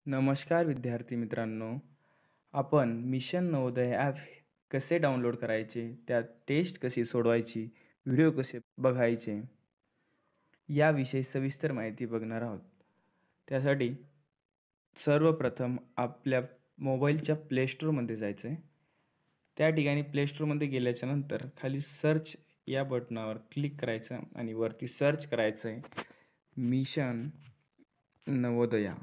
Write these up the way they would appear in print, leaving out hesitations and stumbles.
नमस्कार विद्यार्थी मित्रांनो, आपण मिशन नवोदय ॲप कसे डाउनलोड करायचे, त्यात टेस्ट कशी सोडवायची, व्हिडिओ कसे बघायचे याविषयी सविस्तर माहिती बघणार आहोत. त्यासाठी सर्वप्रथम आपल्या मोबाईलच्या प्ले स्टोअरमध्ये जायचं आहे. त्या ठिकाणी प्ले स्टोअरमध्ये गेल्याच्यानंतर खाली सर्च या बटनावर क्लिक करायचं आणि वरती सर्च करायचं आहे मिशन नवोदया.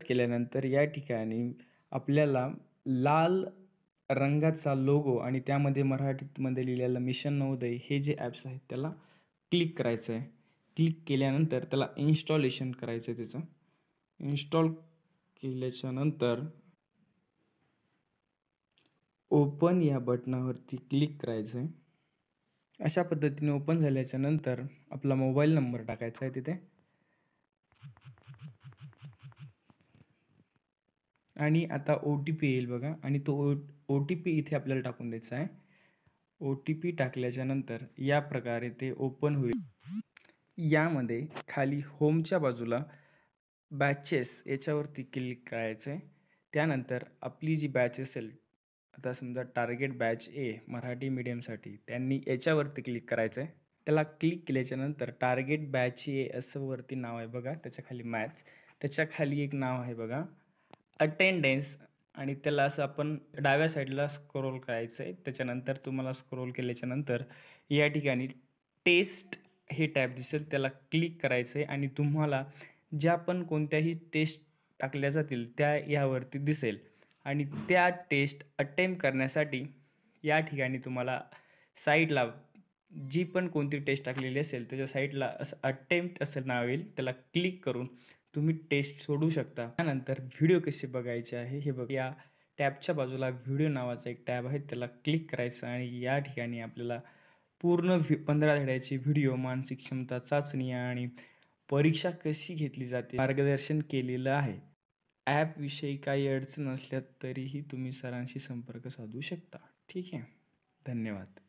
केल्यानंतर या ठिकाणी आपल्याला लाल रंगाचा लोगो आणि त्यामध्ये मराठीमध्ये लिहिलेलं मिशन नवोदय हे जे ॲप्स आहेत त्याला क्लिक करायचं आहे. क्लिक केल्यानंतर त्याला इन्स्टॉलेशन करायचं आहे. त्याचं इन्स्टॉल केल्याच्यानंतर ओपन या बटनावरती क्लिक करायचं आहे. अशा पद्धतीने ओपन झाल्याच्यानंतर आपला मोबाईल नंबर टाकायचा आहे तिथे आणि आता OTP येईल बघा आणि तो OTP इथे आपल्याला टाकून द्यायचा आहे. OTP टाकल्याच्यानंतर या प्रकारे ते ओपन होईल. यामध्ये खाली होमच्या बाजूला बॅचेस याच्यावरती क्लिक करायचं आहे. त्यानंतर आपली जी बॅच असेल, आता समजा टार्गेट बॅच ए मराठी मीडियमसाठी, त्यांनी याच्यावरती क्लिक करायचं आहे. त्याला क्लिक केल्याच्यानंतर टार्गेट बॅच ए असं वरती नाव आहे बघा, त्याच्या खाली मॅथ्स, त्याच्या खाली एक नाव आहे बघा अटेंडन्स आणि त्याला असं आपण डाव्या साईडला स्क्रोल करायचं आहे. त्याच्यानंतर तुम्हाला स्क्रोल केल्याच्यानंतर या ठिकाणी टेस्ट हे टॅब दिसेल, त्याला क्लिक करायचं आहे आणि तुम्हाला ज्या पण कोणत्याही टेस्ट टाकल्या जातील त्या यावरती दिसेल आणि त्या टेस्ट अटेम्प्ट करण्यासाठी या ठिकाणी तुम्हाला साईडला जी पण कोणती टेस्ट टाकलेली असेल त्याच्या साईडला असं अटेम्प्ट असं नाव येईल, त्याला क्लिक करून तुम्ही टेस्ट सोडवू शकता. त्यानंतर व्हिडिओ कसे बघायचे आहे हे बघ, या टॅबच्या बाजूला व्हिडिओ नावाचा एक टॅब आहे, त्याला क्लिक करायचं आणि या ठिकाणी आपल्याला पूर्ण 15 धड्याची व्हिडिओ, मानसिक क्षमता चाचणी आणि परीक्षा कशी घेतली जाते मार्गदर्शन केलेलं आहे. ॲपविषयी काही अडचण असल्या तरीही तुम्ही सरांशी संपर्क साधू शकता. ठीक आहे, धन्यवाद.